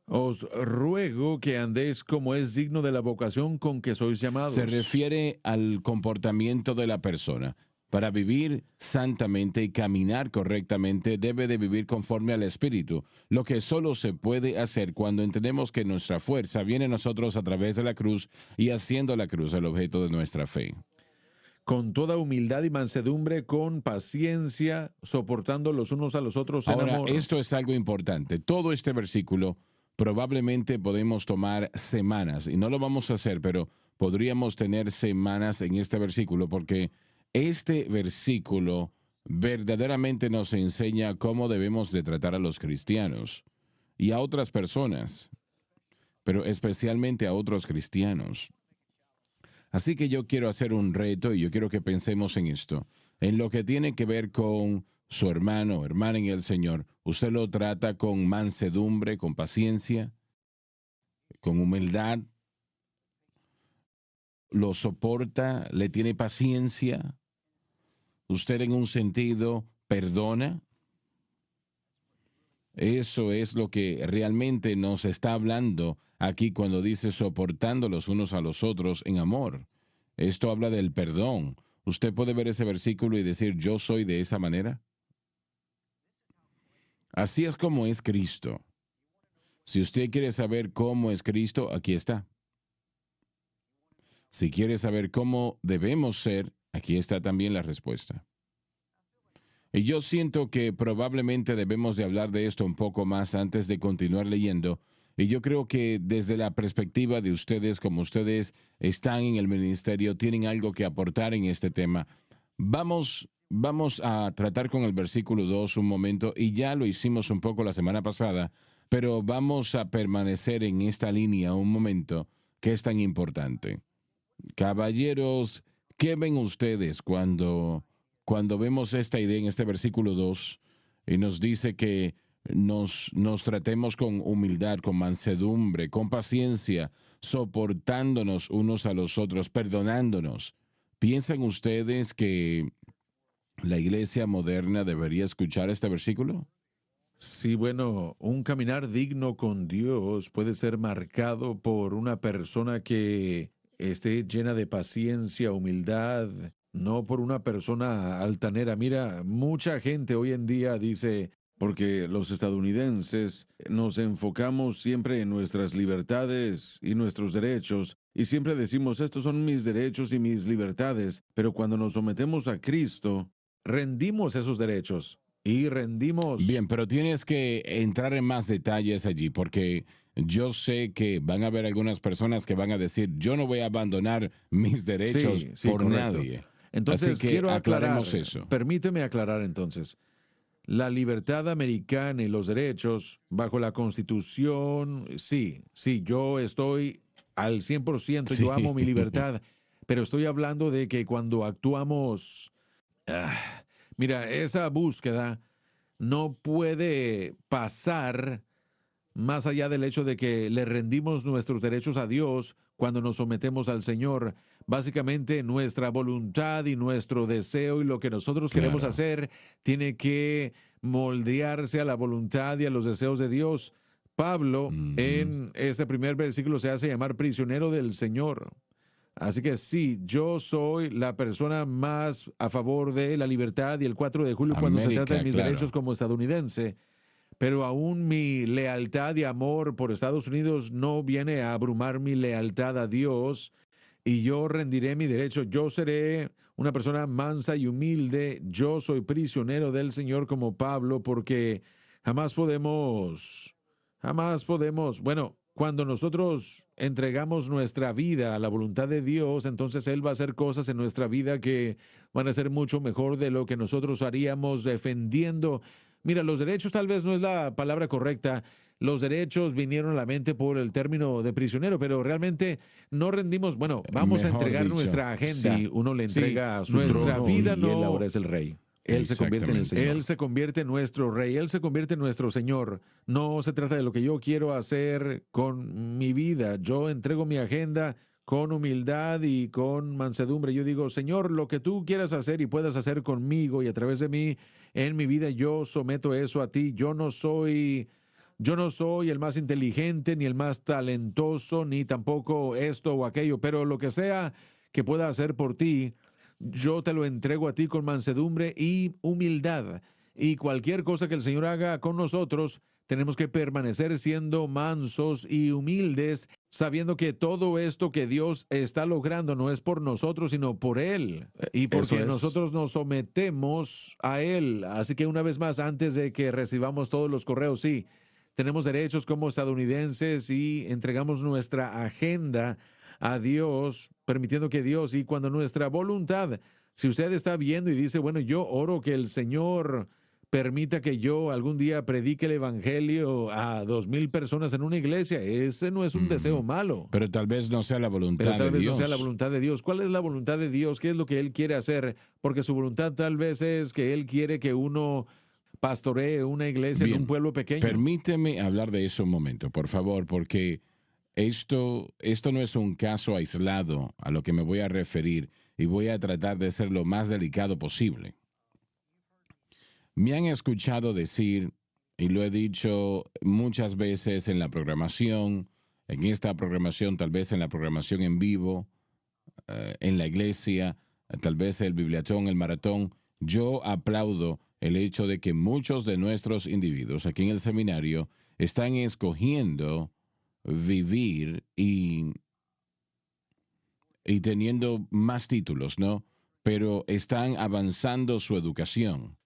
Os ruego que andéis como es digno de la vocación con que sois llamados. Se refiere al comportamiento de la persona. Para vivir santamente y caminar correctamente debe de vivir conforme al Espíritu, lo que solo se puede hacer cuando entendemos que nuestra fuerza viene a nosotros a través de la cruz y haciendo la cruz el objeto de nuestra fe. Con toda humildad y mansedumbre, con paciencia, soportando los unos a los otros en Ahora, amor. esto es algo importante. Todo este versículo probablemente podemos tomar semanas, y no lo vamos a hacer, pero podríamos tener semanas en este versículo, porque este versículo verdaderamente nos enseña cómo debemos de tratar a los cristianos y a otras personas, pero especialmente a otros cristianos. Así que yo quiero hacer un reto y yo quiero que pensemos en esto, en lo que tiene que ver con su hermano o hermana en el Señor. ¿Usted lo trata con mansedumbre, con paciencia, con humildad? ¿Lo soporta? ¿Le tiene paciencia? ¿Usted en un sentido perdona? Eso es lo que realmente nos está hablando aquí cuando dice soportando los unos a los otros en amor. Esto habla del perdón. ¿Usted puede ver ese versículo y decir yo soy de esa manera? Así es como es Cristo. Si usted quiere saber cómo es Cristo, aquí está. Si quiere saber cómo debemos ser, aquí está también la respuesta. Y yo siento que probablemente debemos de hablar de esto un poco más antes de continuar leyendo. Y yo creo que desde la perspectiva de ustedes, como ustedes están en el ministerio, tienen algo que aportar en este tema. Vamos a tratar con el versículo 2 un momento, y ya lo hicimos un poco la semana pasada, pero vamos a permanecer en esta línea un momento que es tan importante. Caballeros, ¿qué ven ustedes cuando vemos esta idea en este versículo 2 y nos dice que nos tratemos con humildad, con mansedumbre, con paciencia, soportándonos unos a los otros, perdonándonos? ¿Piensan ustedes que la iglesia moderna debería escuchar este versículo? Sí, bueno, un caminar digno con Dios puede ser marcado por una persona que esté llena de paciencia, humildad, no por una persona altanera. Mira, mucha gente hoy en día dice, porque los estadounidenses nos enfocamos siempre en nuestras libertades y nuestros derechos, y siempre decimos, estos son mis derechos y mis libertades, pero cuando nos sometemos a Cristo, rendimos esos derechos y rendimos... Bien, pero tienes que entrar en más detalles allí, porque yo sé que van a haber algunas personas que van a decir, yo no voy a abandonar mis derechos Sí, por correcto. nadie. Entonces, Así que quiero aclarar, aclaremos eso. permíteme aclarar entonces. La libertad americana y los derechos bajo la Constitución, sí, yo estoy al 100%, Sí. yo amo mi libertad, pero estoy hablando de que cuando actuamos, mira, esa búsqueda no puede pasar más allá del hecho de que le rendimos nuestros derechos a Dios cuando nos sometemos al Señor. Básicamente nuestra voluntad y nuestro deseo y lo que nosotros queremos Claro. hacer tiene que moldearse a la voluntad y a los deseos de Dios. Pablo, en este primer versículo, se hace llamar prisionero del Señor. Así que sí, yo soy la persona más a favor de la libertad y el 4 de julio cuando se América, trata de mis claro. derechos como estadounidense. Pero aún mi lealtad y amor por Estados Unidos no viene a abrumar mi lealtad a Dios, y yo rendiré mi derecho. Yo seré una persona mansa y humilde. Yo soy prisionero del Señor como Pablo, porque jamás podemos, bueno, cuando nosotros entregamos nuestra vida a la voluntad de Dios, entonces Él va a hacer cosas en nuestra vida que van a ser mucho mejor de lo que nosotros haríamos defendiendo. Mira, los derechos tal vez no es la palabra correcta. Los derechos vinieron a la mente por el término de prisionero, pero realmente no rendimos. Bueno, vamos a Mejor entregar dicho, nuestra agenda. sí. Uno le entrega a su Nuestra trono vida y no- Él ahora es el rey. Él se convierte en el Exactamente. Señor. Él se convierte en nuestro rey. Él se convierte en nuestro Señor. No se trata de lo que yo quiero hacer con mi vida. Yo entrego mi agenda con humildad y con mansedumbre. Yo digo, Señor, lo que tú quieras hacer y puedas hacer conmigo y a través de mí en mi vida, yo someto eso a ti. Yo no soy el más inteligente, ni el más talentoso, ni tampoco esto o aquello, pero lo que sea que pueda hacer por ti, yo te lo entrego a ti con mansedumbre y humildad. Y cualquier cosa que el Señor haga con nosotros, tenemos que permanecer siendo mansos y humildes, sabiendo que todo esto que Dios está logrando no es por nosotros, sino por Él. Y porque Eso es. nosotros nos sometemos a Él. Así que una vez más, antes de que recibamos todos los correos, sí, tenemos derechos como estadounidenses y entregamos nuestra agenda a Dios, permitiendo que Dios, y cuando nuestra voluntad, si usted está viendo y dice, bueno, yo oro que el Señor permita que yo algún día predique el evangelio a 2,000 personas en una iglesia, ese no es un deseo malo. Pero tal vez no sea la voluntad Pero tal de vez Dios. no sea la voluntad de Dios. ¿Cuál es la voluntad de Dios? ¿Qué es lo que Él quiere hacer? Porque su voluntad tal vez es que Él quiere que uno pastoree una iglesia en Bien, un pueblo pequeño. Permíteme hablar de eso un momento, por favor, porque esto no es un caso aislado a lo que me voy a referir y voy a tratar de ser lo más delicado posible. Me han escuchado decir, y lo he dicho muchas veces en la programación, en esta programación, tal vez en la programación en vivo, en la iglesia, tal vez el bibliatón, el maratón. Yo aplaudo el hecho de que muchos de nuestros individuos aquí en el seminario están escogiendo vivir y teniendo más títulos, ¿no? Pero están avanzando su educación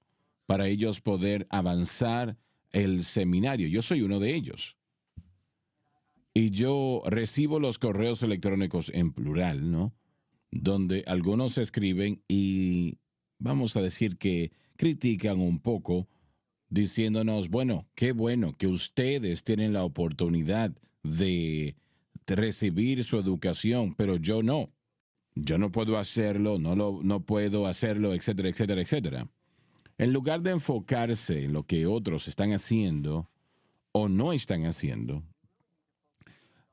para ellos poder avanzar el seminario. Yo soy uno de ellos. Y yo recibo los correos electrónicos en plural, ¿no? Donde algunos escriben y vamos a decir que critican un poco, diciéndonos, bueno que ustedes tienen la oportunidad de recibir su educación, pero yo no. Yo no puedo hacerlo, no puedo hacerlo, etcétera, etcétera, etcétera. En lugar de enfocarse en lo que otros están haciendo o no están haciendo,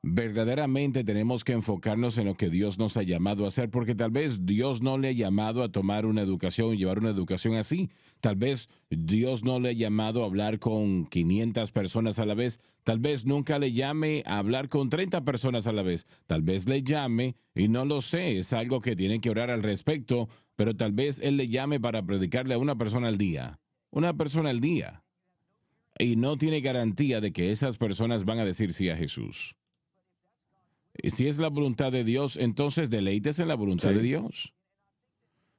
verdaderamente tenemos que enfocarnos en lo que Dios nos ha llamado a hacer, porque tal vez Dios no le ha llamado a tomar una educación y llevar una educación así. Tal vez Dios no le ha llamado a hablar con 500 personas a la vez. Tal vez nunca le llame a hablar con 30 personas a la vez. Tal vez le llame, y no lo sé, es algo que tiene que orar al respecto, pero tal vez Él le llame para predicarle a una persona al día. Una persona al día. y no tiene garantía de que esas personas van a decir sí a Jesús. Si es la voluntad de Dios, entonces deleites en la voluntad Sí. de Dios.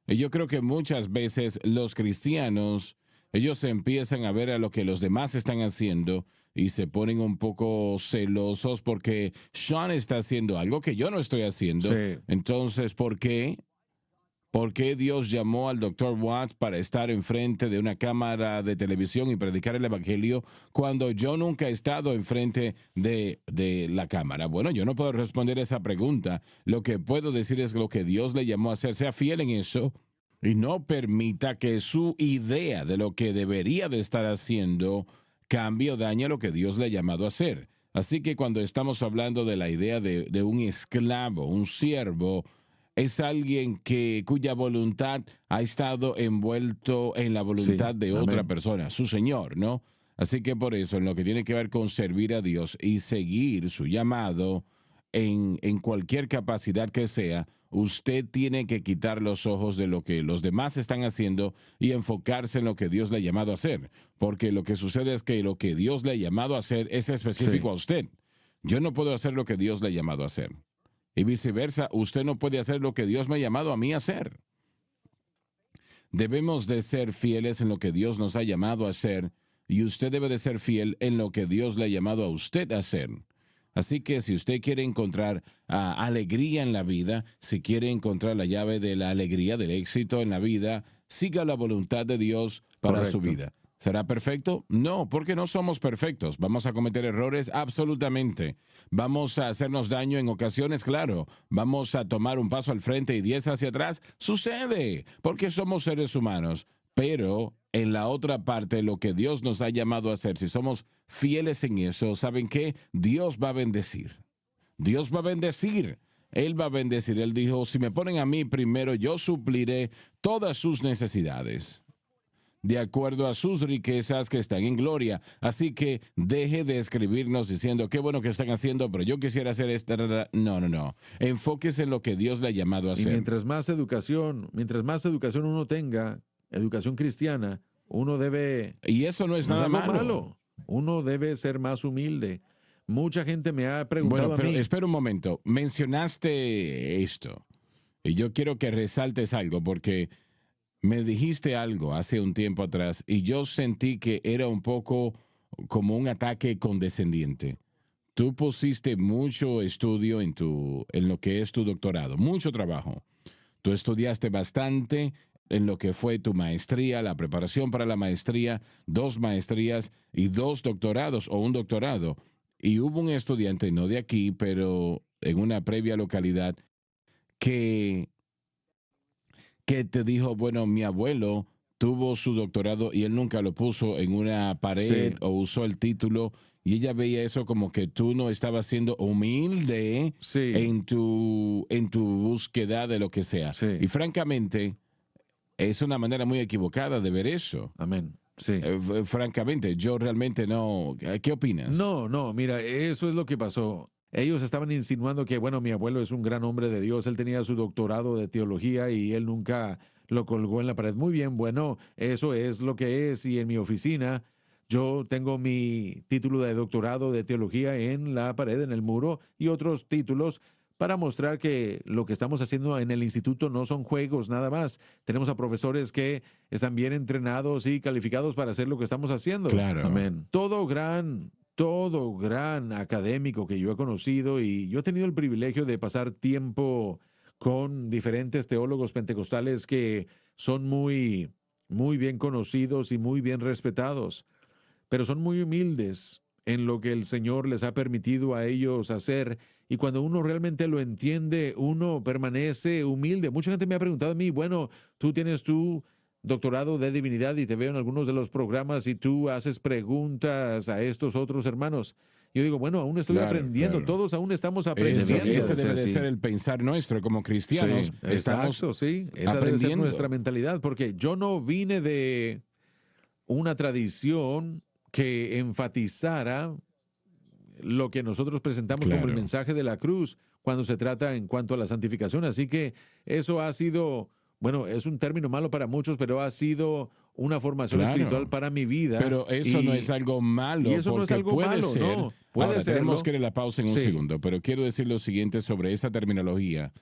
Y yo creo que muchas veces los cristianos, ellos empiezan a ver a lo que los demás están haciendo y se ponen un poco celosos porque Sean está haciendo algo que yo no estoy haciendo. Sí. Entonces, ¿por qué? ¿Por qué Dios llamó al Dr. Watts para estar enfrente de una cámara de televisión y predicar el evangelio cuando yo nunca he estado enfrente de la cámara? Bueno, yo no puedo responder esa pregunta. Lo que puedo decir es lo que Dios le llamó a hacer. Sea fiel en eso y no permita que su idea de lo que debería de estar haciendo cambie o dañe lo que Dios le ha llamado a hacer. Así que cuando estamos hablando de la idea de un esclavo, un siervo, es alguien cuya voluntad ha estado envuelto en la voluntad Sí, de otra amén. persona, su Señor, ¿no? Así que por eso, en lo que tiene que ver con servir a Dios y seguir su llamado en cualquier capacidad que sea, usted tiene que quitar los ojos de lo que los demás están haciendo y enfocarse en lo que Dios le ha llamado a hacer. Porque lo que sucede es que lo que Dios le ha llamado a hacer es específico Sí. a usted. Yo no puedo hacer lo que Dios le ha llamado a hacer. Y viceversa, usted no puede hacer lo que Dios me ha llamado a mí a hacer. Debemos de ser fieles en lo que Dios nos ha llamado a hacer y usted debe de ser fiel en lo que Dios le ha llamado a usted a hacer. Así que si usted quiere encontrar alegría en la vida, si quiere encontrar la llave de la alegría, del éxito en la vida, siga la voluntad de Dios para su Correcto. vida. ¿Será perfecto? No, porque no somos perfectos. ¿Vamos a cometer errores? Absolutamente. ¿Vamos a hacernos daño en ocasiones? Claro. ¿Vamos a tomar un paso al frente y 10 hacia atrás? Sucede, porque somos seres humanos. Pero en la otra parte, lo que Dios nos ha llamado a hacer, si somos fieles en eso, ¿saben qué? Dios va a bendecir. Dios va a bendecir. Él va a bendecir. Él dijo, si me ponen a mí primero, yo supliré todas sus necesidades, de acuerdo a sus riquezas que están en gloria. Así que deje de escribirnos diciendo, qué bueno que están haciendo, pero yo quisiera hacer esta. No, no, no. Enfóquese en lo que Dios le ha llamado a Y hacer. mientras más educación uno tenga, educación cristiana, uno debe, Y eso no es no es nada algo malo. malo. Uno debe ser más humilde. Mucha gente me ha preguntado Bueno, pero a mí. espera un momento. Mencionaste esto. Y yo quiero que resaltes algo porque me dijiste algo hace un tiempo atrás y yo sentí que era un poco como un ataque condescendiente. Tú pusiste mucho estudio en lo que es tu doctorado, mucho trabajo. Tú estudiaste bastante en lo que fue tu maestría, la preparación para la maestría, 2 maestrías y 2 doctorados o un doctorado. Y hubo un estudiante, no de aquí, pero en una previa localidad, que te dijo, bueno, mi abuelo tuvo su doctorado y él nunca lo puso en una pared Sí. o usó el título y ella veía eso como que tú no estabas siendo humilde Sí. en tu búsqueda de lo que sea. Sí. Y francamente, es una manera muy equivocada de ver eso. Amén. Sí. Francamente, yo realmente no. ¿Qué opinas? No, mira, eso es lo que pasó. Ellos estaban insinuando que, bueno, mi abuelo es un gran hombre de Dios, él tenía su doctorado de teología y él nunca lo colgó en la pared. Muy bien, bueno, eso es lo que es. Y en mi oficina yo tengo mi título de doctorado de teología en la pared, en el muro, y otros títulos para mostrar que lo que estamos haciendo en el instituto no son juegos nada más. Tenemos a profesores que están bien entrenados y calificados para hacer lo que estamos haciendo. Claro. Amén. Todo gran académico que yo he conocido, y yo he tenido el privilegio de pasar tiempo con diferentes teólogos pentecostales que son muy bien conocidos y muy bien respetados, pero son muy humildes en lo que el Señor les ha permitido a ellos hacer. Y cuando uno realmente lo entiende, uno permanece humilde. Mucha gente me ha preguntado a mí, bueno, tú tienes tu doctorado de divinidad y te veo en algunos de los programas y tú haces preguntas a estos otros hermanos. Yo digo, bueno, aún estoy Claro, aprendiendo, claro. todos aún estamos Ese aprendiendo. debe de ser el pensar nuestro como cristianos. Sí, Estamos exacto, sí. Esa debe ser aprendiendo. nuestra mentalidad, porque yo no vine de una tradición que enfatizara lo que nosotros presentamos como el Claro. mensaje de la cruz cuando se trata en cuanto a la santificación. Así que eso ha sido, bueno, es un término malo para muchos, pero ha sido una formación Claro. espiritual para mi vida. Pero eso no es algo malo. Y eso no es porque algo puede malo, ser. no. Puede Ahora, serlo. tenemos que ir a la pausa en un Sí. segundo, pero quiero decir lo siguiente sobre esa terminología.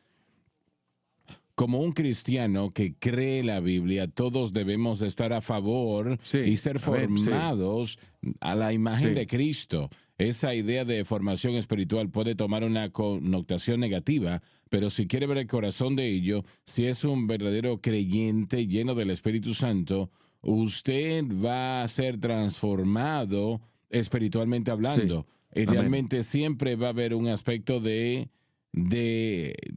Como un cristiano que cree la Biblia, todos debemos estar a favor Sí, y ser amén, sí. formados a la imagen Sí. de Cristo. Esa idea de formación espiritual puede tomar una connotación negativa, pero si quiere ver el corazón de ello, si es un verdadero creyente lleno del Espíritu Santo, usted va a ser transformado espiritualmente hablando. Y Amén. realmente siempre va a haber un aspecto de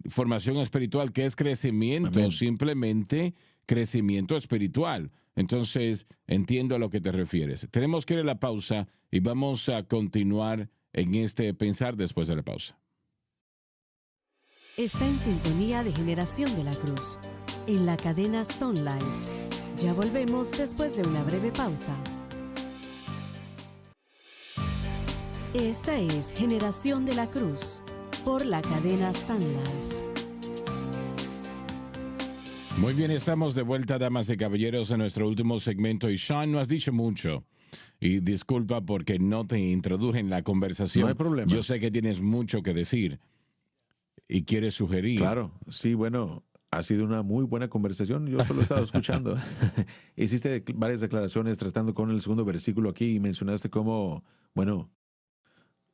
formación espiritual, que es crecimiento, Amén. simplemente crecimiento espiritual. Entonces, entiendo a lo que te refieres. Tenemos que ir a la pausa y vamos a continuar en este pensar después de la pausa. Está en sintonía de Generación de la Cruz, en la cadena Sun Life. Ya volvemos después de una breve pausa. Esta es Generación de la Cruz, por la cadena Sun Life. Muy bien, estamos de vuelta, damas y caballeros, en nuestro último segmento. Y Sean, no has dicho mucho. Y disculpa porque no te introduje en la conversación. No hay problema. Yo sé que tienes mucho que decir y quieres sugerir. Claro, sí, bueno, ha sido una muy buena conversación. Yo solo he estado escuchando. Hiciste varias declaraciones tratando con el segundo versículo aquí y mencionaste cómo, bueno,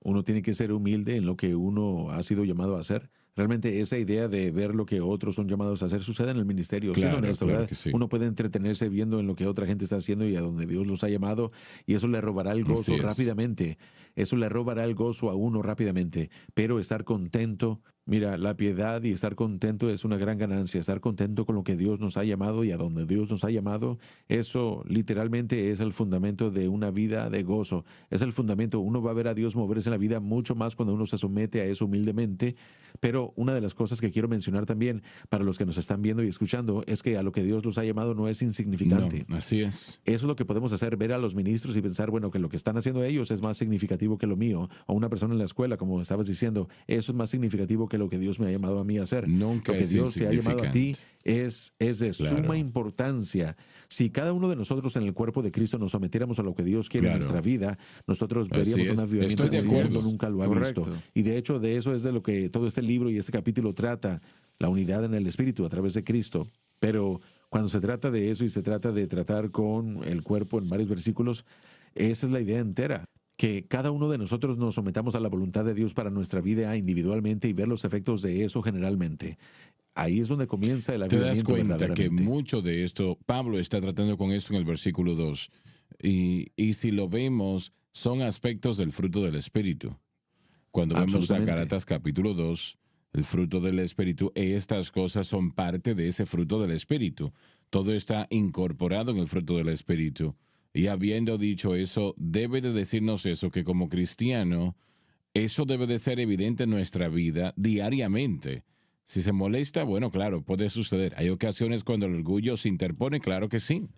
uno tiene que ser humilde en lo que uno ha sido llamado a hacer. Realmente esa idea de ver lo que otros son llamados a hacer sucede en el ministerio. Claro, Siendo honesto, claro ¿verdad? que sí. Uno puede entretenerse viendo en lo que otra gente está haciendo y a donde Dios los ha llamado, y eso le robará el gozo Así es. rápidamente. Eso le robará el gozo a uno rápidamente. Pero estar contento, mira, la piedad y estar contento es una gran ganancia. Estar contento con lo que Dios nos ha llamado y a donde Dios nos ha llamado, eso literalmente es el fundamento de una vida de gozo. Es el fundamento. Uno va a ver a Dios moverse en la vida mucho más cuando uno se somete a eso humildemente. Pero una de las cosas que quiero mencionar también para los que nos están viendo y escuchando es que a lo que Dios los ha llamado no es insignificante. No, así es. Eso es lo que podemos hacer, ver a los ministros y pensar, bueno, que lo que están haciendo ellos es más significativo que lo mío. O una persona en la escuela, como estabas diciendo, eso es más significativo que lo que Dios me ha llamado a mí a hacer. Nunca Lo que es Dios te ha llamado a ti insignificante. es de Claro. suma importancia. Si cada uno de nosotros en el cuerpo de Cristo nos sometiéramos a lo que Dios quiere en Claro. nuestra vida, nosotros Así veríamos es. un avivamiento Estoy de que el acuerdo. mundo nunca lo ha Correcto. visto. Y de hecho, de eso es de lo que todo este libro y este capítulo trata, la unidad en el Espíritu a través de Cristo. Pero cuando se trata de eso y se trata de tratar con el cuerpo en varios versículos, esa es la idea entera. Que cada uno de nosotros nos sometamos a la voluntad de Dios para nuestra vida individualmente y ver los efectos de eso generalmente. Ahí es donde comienza el Te das avivamiento cuenta que verdaderamente. mucho de esto, Pablo está tratando con esto en el versículo 2. Y si lo vemos, son aspectos del fruto del Espíritu. Cuando vemos a Absolutamente. Gálatas capítulo 2, el fruto del Espíritu, estas cosas son parte de ese fruto del Espíritu. Todo está incorporado en el fruto del Espíritu. Y habiendo dicho eso, debe de decirnos eso, que como cristiano, eso debe de ser evidente en nuestra vida diariamente. Si se molesta, bueno, claro, puede suceder. Hay ocasiones cuando el orgullo se interpone, claro que sí.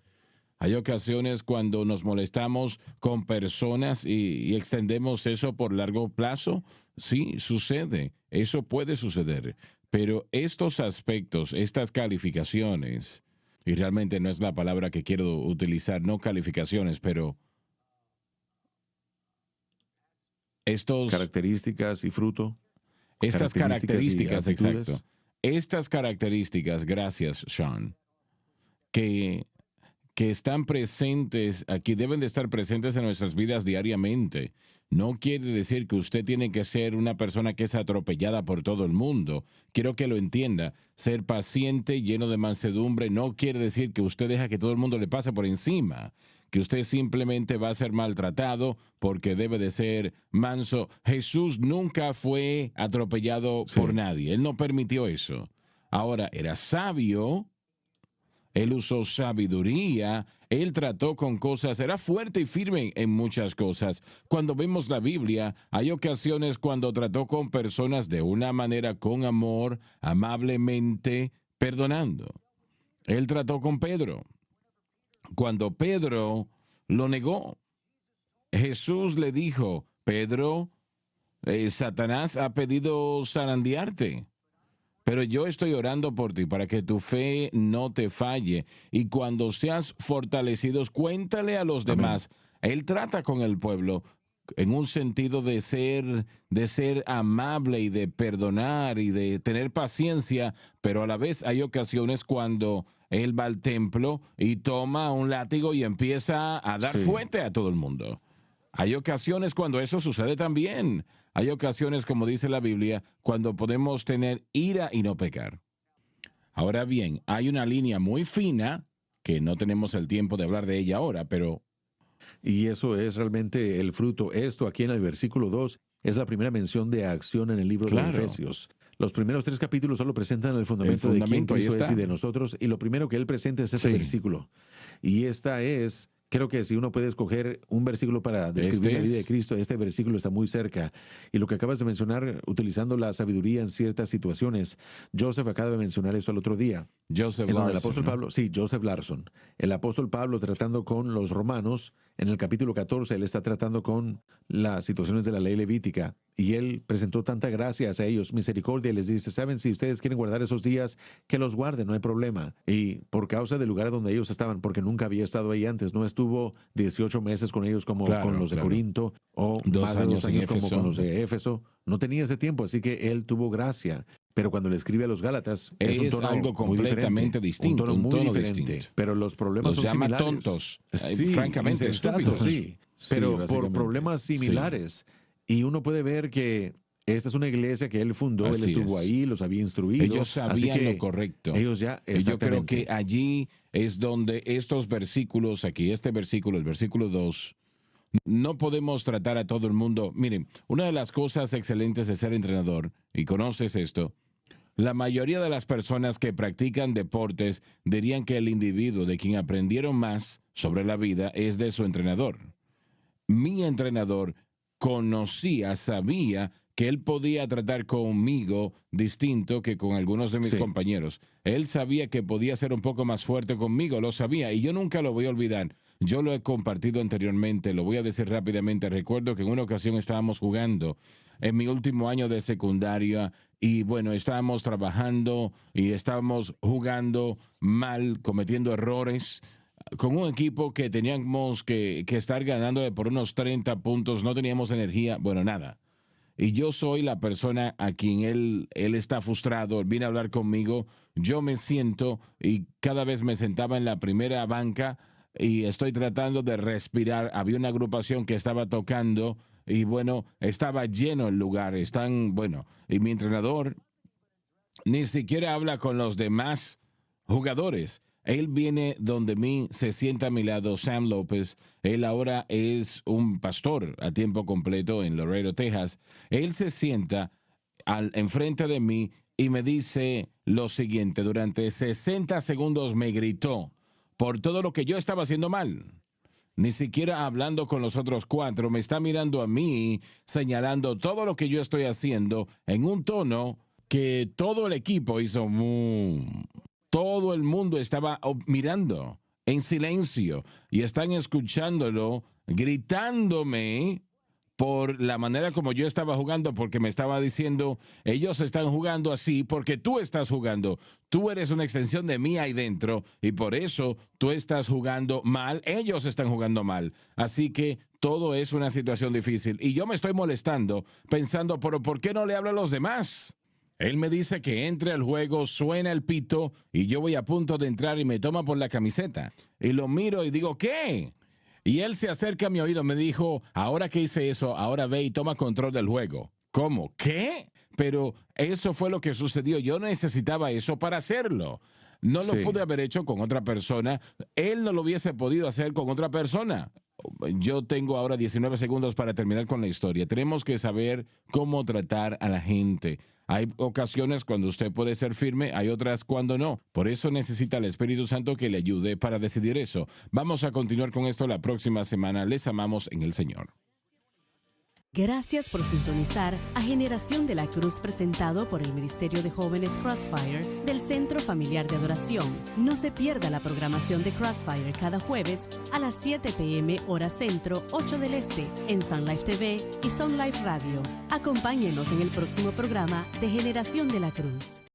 Hay ocasiones cuando nos molestamos con personas y extendemos eso por largo plazo. Sí, sucede. Eso puede suceder. Pero estos aspectos, estas calificaciones, y realmente no es la palabra que quiero utilizar, no calificaciones, pero estos... Características y fruto. Estas características, y actitudes. exacto. Estas características, gracias, Sean, que están presentes aquí, deben de estar presentes en nuestras vidas diariamente. No quiere decir que usted tiene que ser una persona que es atropellada por todo el mundo. Quiero que lo entienda. Ser paciente, lleno de mansedumbre, no quiere decir que usted deja que todo el mundo le pase por encima, que usted simplemente va a ser maltratado porque debe de ser manso. Jesús nunca fue atropellado Sí. por nadie. Él no permitió eso. Ahora, era sabio. Él usó sabiduría, él trató con cosas, era fuerte y firme en muchas cosas. Cuando vemos la Biblia, hay ocasiones cuando trató con personas de una manera con amor, amablemente, perdonando. Él trató con Pedro. Cuando Pedro lo negó, Jesús le dijo, Pedro, Satanás ha pedido zarandearte, Pero yo estoy orando por ti para que tu fe no te falle. Y cuando seas fortalecidos, cuéntale a los demás. Él trata con el pueblo en un sentido de ser amable y de perdonar y de tener paciencia, pero a la vez hay ocasiones cuando él va al templo y toma un látigo y empieza a dar fuerte a todo el mundo. Hay ocasiones cuando eso sucede también. Hay ocasiones, como dice la Biblia, cuando podemos tener ira y no pecar. Ahora bien, hay una línea muy fina, que no tenemos el tiempo de hablar de ella ahora, pero... Y eso es realmente el fruto. Esto aquí en el versículo 2 es la primera mención de acción en el libro de Efesios. Los primeros 3 capítulos solo presentan el fundamento de quién Cristo es y de nosotros, y lo primero que él presenta es este versículo. Y esta es... Creo que si uno puede escoger un versículo para describir la vida de Cristo, este versículo está muy cerca. Y lo que acabas de mencionar, utilizando la sabiduría en ciertas situaciones, Joseph acaba de mencionar esto el otro día. Joseph Larson. El apóstol Pablo, Joseph Larson. El apóstol Pablo tratando con los romanos, en el capítulo 14, él está tratando con las situaciones de la ley levítica. Y él presentó tanta gracia hacia ellos, misericordia, y les dice, saben, si ustedes quieren guardar esos días, que los guarden, no hay problema. Y por causa del lugar donde ellos estaban, porque nunca había estado ahí antes, no estuvo 18 meses con ellos como con los de Corinto, o más de 2 años como con los de Éfeso. No tenía ese tiempo, así que él tuvo gracia. Pero cuando le escribe a los Gálatas, es un tono algo completamente distinto, un tono muy diferente. Pero los problemas son llama similares. Tontos, Sí, francamente estúpidos. Sí, pero por problemas similares. Y uno puede ver que esta es una iglesia que él fundó, él estuvo ahí, los había instruido. Ellos sabían lo correcto. Ellos ya, yo creo que allí es donde estos versículos, aquí este versículo, el versículo 2, no podemos tratar a todo el mundo. Miren, una de las cosas excelentes de ser entrenador, y conoces esto, la mayoría de las personas que practican deportes dirían que el individuo de quien aprendieron más sobre la vida es de su entrenador. Mi entrenador sabía que él podía tratar conmigo distinto que con algunos de mis compañeros. Él sabía que podía ser un poco más fuerte conmigo, lo sabía, y yo nunca lo voy a olvidar. Yo lo he compartido anteriormente, lo voy a decir rápidamente. Recuerdo que en una ocasión estábamos jugando en mi último año de secundaria y bueno, estábamos trabajando y estábamos jugando mal, cometiendo errores con un equipo que teníamos que estar ganándole por unos 30 puntos, no teníamos energía, bueno, nada. Y yo soy la persona a quien él está frustrado, él viene a hablar conmigo, yo me siento y cada vez me sentaba en la primera banca y estoy tratando de respirar. Había una agrupación que estaba tocando y bueno, estaba lleno el lugar, y mi entrenador ni siquiera habla con los demás jugadores. Él viene donde mí, se sienta a mi lado, Sam López. Él ahora es un pastor a tiempo completo en Laredo, Texas. Él se sienta enfrente de mí y me dice lo siguiente. Durante 60 segundos me gritó por todo lo que yo estaba haciendo mal. Ni siquiera hablando con los otros 4, me está mirando a mí, señalando todo lo que yo estoy haciendo en un tono que todo el equipo hizo... Todo el mundo estaba mirando en silencio y están escuchándolo, gritándome por la manera como yo estaba jugando, porque me estaba diciendo, ellos están jugando así porque tú estás jugando. Tú eres una extensión de mí ahí dentro y por eso tú estás jugando mal, ellos están jugando mal. Así que todo es una situación difícil y yo me estoy molestando pensando, pero ¿por qué no le hablo a los demás? Él me dice que entre al juego, suena el pito y yo voy a punto de entrar y me toma por la camiseta. Y lo miro y digo, ¿qué? Y él se acerca a mi oído, me dijo, ahora que hice eso, ahora ve y toma control del juego. ¿Cómo? ¿Qué? Pero eso fue lo que sucedió. Yo necesitaba eso para hacerlo. No lo pude haber hecho con otra persona. Él no lo hubiese podido hacer con otra persona. Yo tengo ahora 19 segundos para terminar con la historia. Tenemos que saber cómo tratar a la gente. Hay ocasiones cuando usted puede ser firme, hay otras cuando no. Por eso necesita el Espíritu Santo que le ayude para decidir eso. Vamos a continuar con esto la próxima semana. Les amamos en el Señor. Gracias por sintonizar a Generación de la Cruz, presentado por el Ministerio de Jóvenes Crossfire del Centro Familiar de Adoración. No se pierda la programación de Crossfire cada jueves a las 7 p.m. hora centro, 8 del este, en Sun Life TV y Sun Life Radio. Acompáñenos en el próximo programa de Generación de la Cruz.